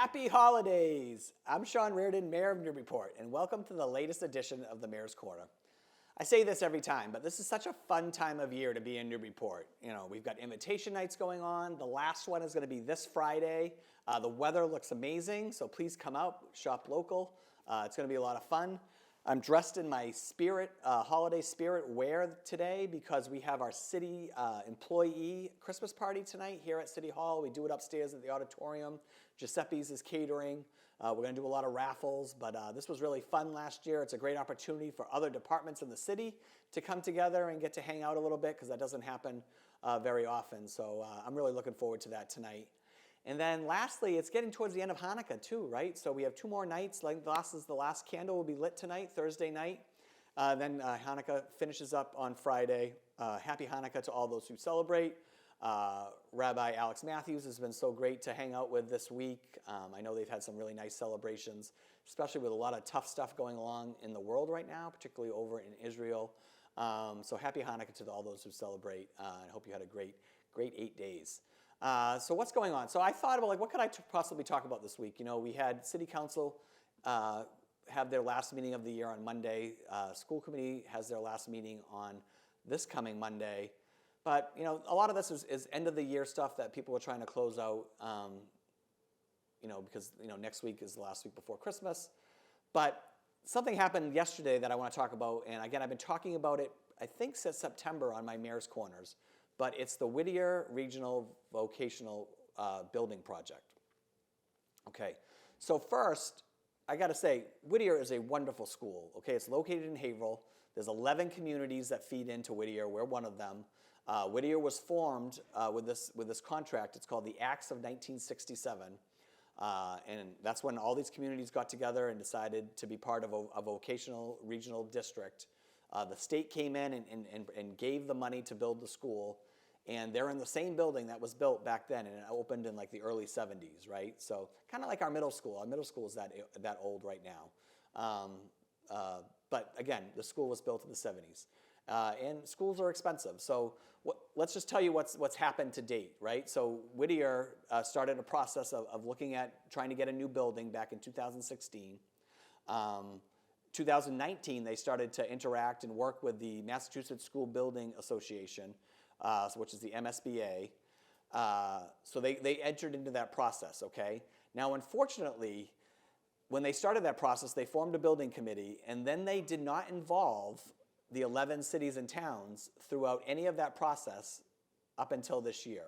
Happy holidays! I'm Sean Reardon, Mayor of Newburyport, and welcome to the latest edition of the Mayor's Corner. I say this every time, but this is such a fun time of year to be in Newburyport. You know, we've got invitation nights going on. The last one is going to be this Friday. The weather looks amazing, so please come out, shop local. It's going to be a lot of fun. I'm dressed in my holiday spirit wear today because we have our city employee Christmas party tonight here at City Hall. We do it upstairs at the auditorium. Giuseppe's is catering. We're going to do a lot of raffles, but this was really fun last year. It's a great opportunity for other departments in the city to come together and get to hang out a little bit because that doesn't happen very often. So I'm really looking forward to that tonight. And then lastly, it's getting towards the end of Hanukkah too, right? So we have 2 more nights. Like the last candle will be lit tonight, Thursday night. Then Hanukkah finishes up on Friday. Happy Hanukkah to all those who celebrate. Rabbi Alex Matthews has been so great to hang out with this week. I know they've had some really nice celebrations, especially with a lot of tough stuff going along in the world right now, particularly over in Israel. So happy Hanukkah to all those who celebrate. I hope you had a great 8 days. So what's going on? So I thought about, like, what could I possibly talk about this week? You know, we had City Council have their last meeting of the year on Monday. School Committee has their last meeting on this coming Monday. But, you know, a lot of this is end of the year stuff that people are trying to close out, you know, because, you know, next week is the last week before Christmas. But something happened yesterday that I want to talk about. And again, I've been talking about it, I think, since September on my Mayor's Corners. But it's the Whittier Regional Vocational Building Project. Okay, so first, I got to say, Whittier is a wonderful school. Okay, it's located in Haverhill. There's 11 communities that feed into Whittier. We're one of them. Whittier was formed with this contract. It's called the Acts of 1967. And that's when all these communities got together and decided to be part of a vocational regional district. The state came in and gave the money to build the school. And they're in the same building that was built back then, and it opened in like the early 70s, right? So kind of like our middle school. Our middle school is that old right now. But again, the school was built in the 70s. And schools are expensive. So let's just tell you what's happened to date, right? So Whittier started a process of looking at trying to get a new building back in 2016. 2019, they started to interact and work with the Massachusetts School Building Association, which is the MSBA. So they entered into that process, okay? Now, unfortunately, when they started that process, they formed a building committee, and then they did not involve the 11 cities and towns throughout any of that process up until this year,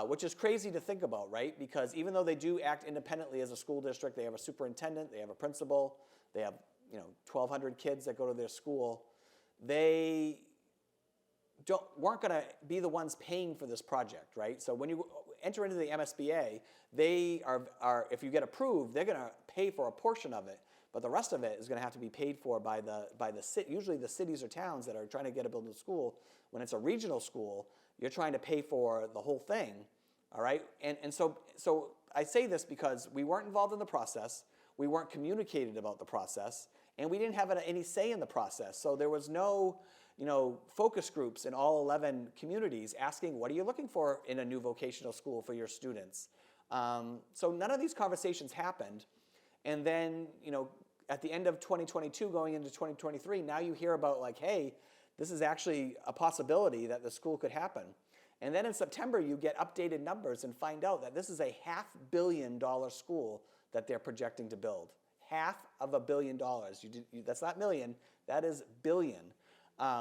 which is crazy to think about, right? Because even though they do act independently as a school district, they have a superintendent, they have a principal, they have 1,200 kids that go to their school, they weren't going to be the ones paying for this project, right? So when you enter into the MSBA, they are if you get approved, they're going to pay for a portion of it, but the rest of it is going to have to be paid for by the usually the cities or towns that are trying to get a building school. When it's a regional school, you're trying to pay for the whole thing, all right? And so I say this because we weren't involved in the process, we weren't communicated about the process, and we didn't have any say in the process. So there was no focus groups in all 11 communities asking, what are you looking for in a new vocational school for your students? So none of these conversations happened. And then, at the end of 2022, going into 2023, now you hear about like, hey, this is actually a possibility that the school could happen. And then in September, you get updated numbers and find out that this is a $500 million school that they're projecting to build. $500 million. That's not million, that is billion.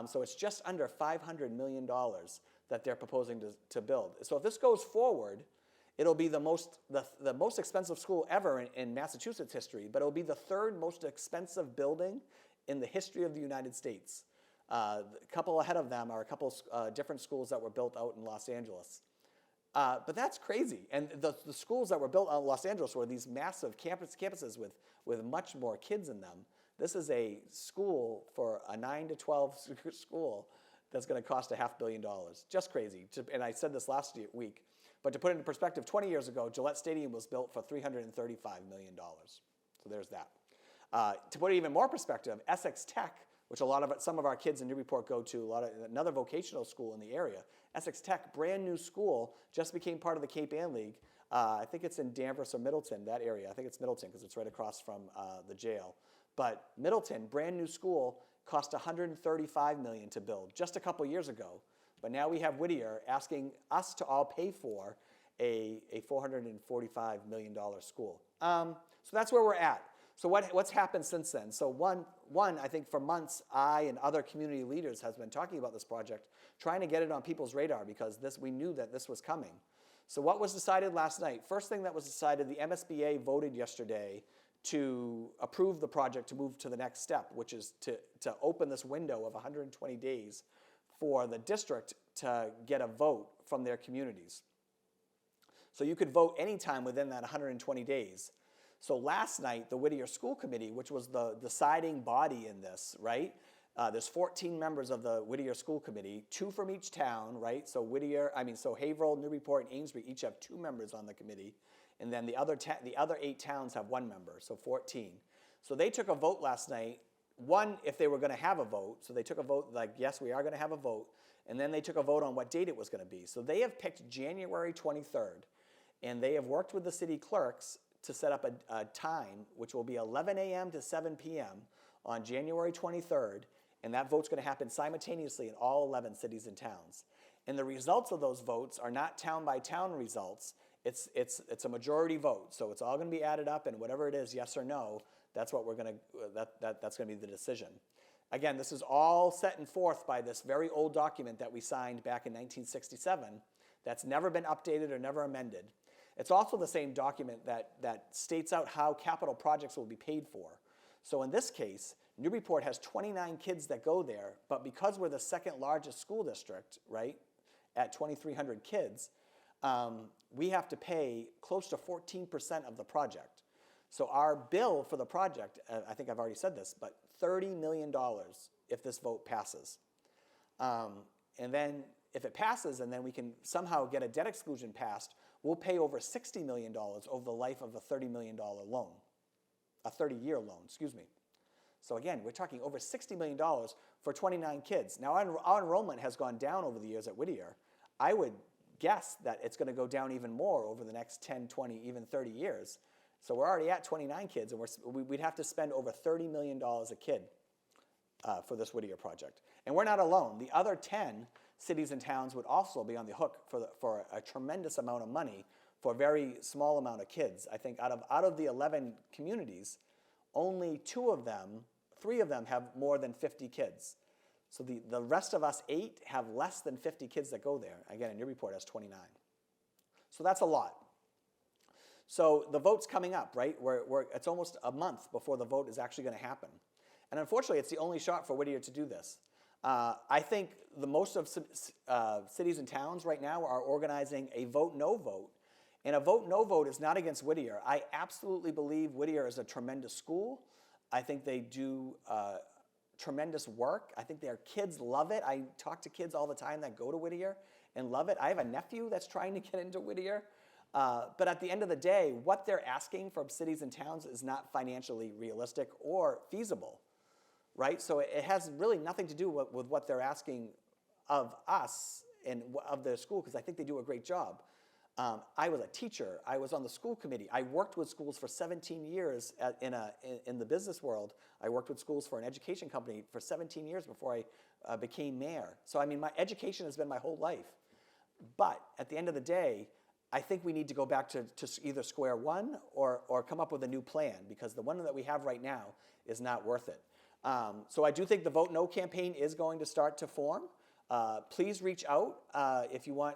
So it's just under $500 million that they're proposing to build. So if this goes forward, it'll be the most expensive school ever in Massachusetts history, but it'll be the 3rd most expensive building in the history of the United States. A couple ahead of them are a couple different schools that were built out in Los Angeles. But that's crazy. And the schools that were built out in Los Angeles were these massive campuses with much more kids in them. This is a school for a 9 to 12 school that's going to cost $500 million. Just crazy. And I said this last week. But to put it into perspective, 20 years ago, Gillette Stadium was built for $335 million. So there's that. To put it even more perspective, Essex Tech, which some of our kids in Newburyport go to, another vocational school in the area, Essex Tech, brand new school, just became part of the Cape Ann League, I think it's in Danvers or Middleton, that area. I think it's Middleton because it's right across from the jail. But Middleton, brand new school, cost $135 million to build just a couple years ago. But now we have Whittier asking us to all pay for a $445 million school. So that's where we're at. So what's happened since then? So one, I think for months, I and other community leaders has been talking about this project, trying to get it on people's radar because we knew that this was coming. So what was decided last night? First thing that was decided, the MSBA voted yesterday to approve the project to move to the next step, which is to open this window of 120 days for the district to get a vote from their communities. So you could vote anytime within that 120 days. So last night, the Whittier School Committee, which was the deciding body in this, right? There's 14 members of the Whittier School Committee, 2 from each town, right? So Haverhill, Newburyport, and Amesbury each have 2 members on the committee. And then the other 8 towns have 1 member, so 14. So they took a vote last night, one, if they were going to have a vote. So they took a vote like, yes, we are going to have a vote. And then they took a vote on what date it was going to be. So they have picked January 23rd. And they have worked with the city clerks to set up a time, which will be 11 a.m. to 7 p.m. on January 23rd. And that vote's going to happen simultaneously in all 11 cities and towns. And the results of those votes are not town-by-town results. It's a majority vote. So it's all going to be added up, and whatever it is, yes or no, that's what we're going to, that's going to be the decision. Again, this is all set and forth by this very old document that we signed back in 1967 that's never been updated or never amended. It's also the same document that states out how capital projects will be paid for. So in this case, Newburyport has 29 kids that go there, but because we're the second largest school district, right, at 2,300 kids, we have to pay close to 14% of the project. So our bill for the project, I think I've already said this, but $30 million if this vote passes. And then if it passes and then we can somehow get a debt exclusion passed, we'll pay over $60 million over the life of a $30 million loan, a 30-year loan, excuse me. So again, we're talking over $60 million for 29 kids. Now, our enrollment has gone down over the years at Whittier. I would guess that it's going to go down even more over the next 10, 20, even 30 years. So we're already at 29 kids, and we'd have to spend over $30 million a kid for this Whittier project. And we're not alone. The other 10 cities and towns would also be on the hook for a tremendous amount of money for a very small amount of kids. I think out of the 11 communities, only 3 of them have more than 50 kids. So the rest of us 8 have less than 50 kids that go there. Again, Newburyport has 29. So that's a lot. So the vote's coming up, right? It's almost a month before the vote is actually going to happen. And unfortunately, it's the only shot for Whittier to do this. I think most of cities and towns right now are organizing a vote no vote. And a vote no vote is not against Whittier. I absolutely believe Whittier is a tremendous school. I think they do tremendous work. I think their kids love it. I talk to kids all the time that go to Whittier and love it. I have a nephew that's trying to get into Whittier. But at the end of the day, what they're asking from cities and towns is not financially realistic or feasible, right? So it has really nothing to do with what they're asking of us and of their school, because I think they do a great job. I was a teacher. I was on the school committee. I worked with schools for 17 years in the business world. I worked with schools for an education company for 17 years before I became mayor. So, I mean, my education has been my whole life. But at the end of the day, I think we need to go back to either square one or come up with a new plan, because the one that we have right now is not worth it. So I do think the Vote No campaign is going to start to form. Please reach out if you want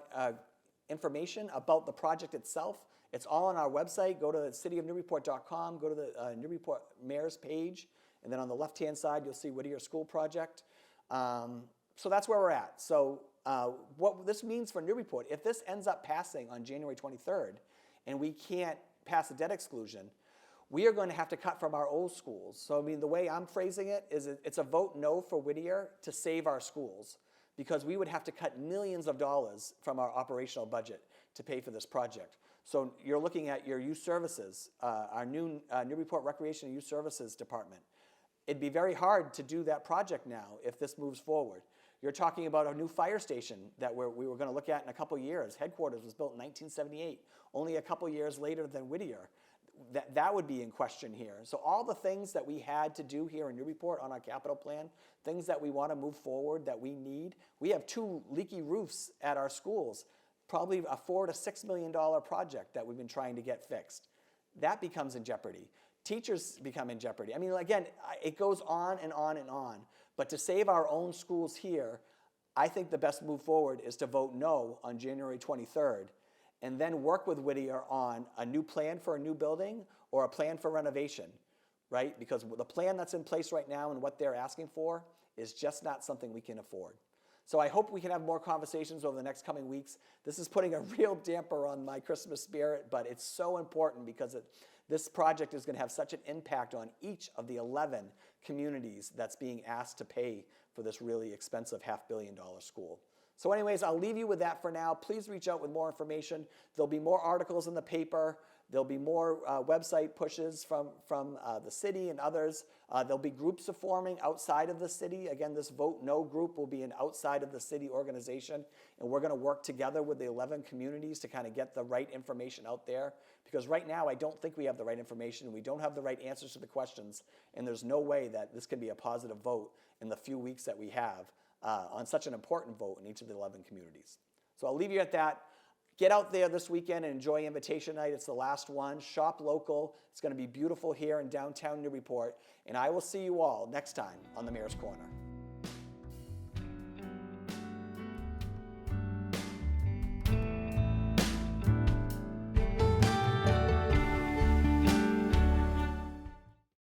information about the project itself. It's all on our website. Go to cityofnewburyport.com, go to the Newburyport Mayor's page, and then on the left-hand side, you'll see Whittier School Project. So that's where we're at. So what this means for Newburyport, if this ends up passing on January 23rd, and we can't pass a debt exclusion, we are going to have to cut from our old schools. So, I mean, the way I'm phrasing it is it's a vote no for Whittier to save our schools, because we would have to cut millions of dollars from our operational budget to pay for this project. So you're looking at your youth services, our new Newburyport Recreation and Youth Services Department. it'd be very hard to do that project now if this moves forward. You're talking about a new fire station that we were going to look at in a couple years. Headquarters was built in 1978, only a couple years later than Whittier. That would be in question here. So all the things that we had to do here in Newburyport on our capital plan, things that we want to move forward that we need. We have 2 leaky roofs at our schools, probably a $4 to $6 million project that we've been trying to get fixed. That becomes in jeopardy. Teachers become in jeopardy. I mean, again, it goes on and on and on. But to save our own schools here, I think the best move forward is to vote no on January 23rd and then work with Whittier on a new plan for a new building or a plan for renovation, right? Because the plan that's in place right now and what they're asking for is just not something we can afford. So I hope we can have more conversations over the next coming weeks. This is putting a real damper on my Christmas spirit, but it's so important because this project is going to have such an impact on each of the 11 communities that's being asked to pay for this really expensive $500 million school. So anyways, I'll leave you with that for now. Please reach out with more information. There'll be more articles in the paper. There'll be more website pushes from the city and others. There'll be groups forming outside of the city. Again, this Vote No group will be an outside of the city organization, and we're going to work together with the 11 communities to kind of get the right information out there. Because right now, I don't think we have the right information. We don't have the right answers to the questions, and there's no way that this can be a positive vote in the few weeks that we have on such an important vote in each of the 11 communities. So I'll leave you at that. Get out there this weekend and enjoy Invitation Night. It's the last one. Shop local. It's going to be beautiful here in downtown Newburyport. And I will see you all next time on the Mayor's Corner.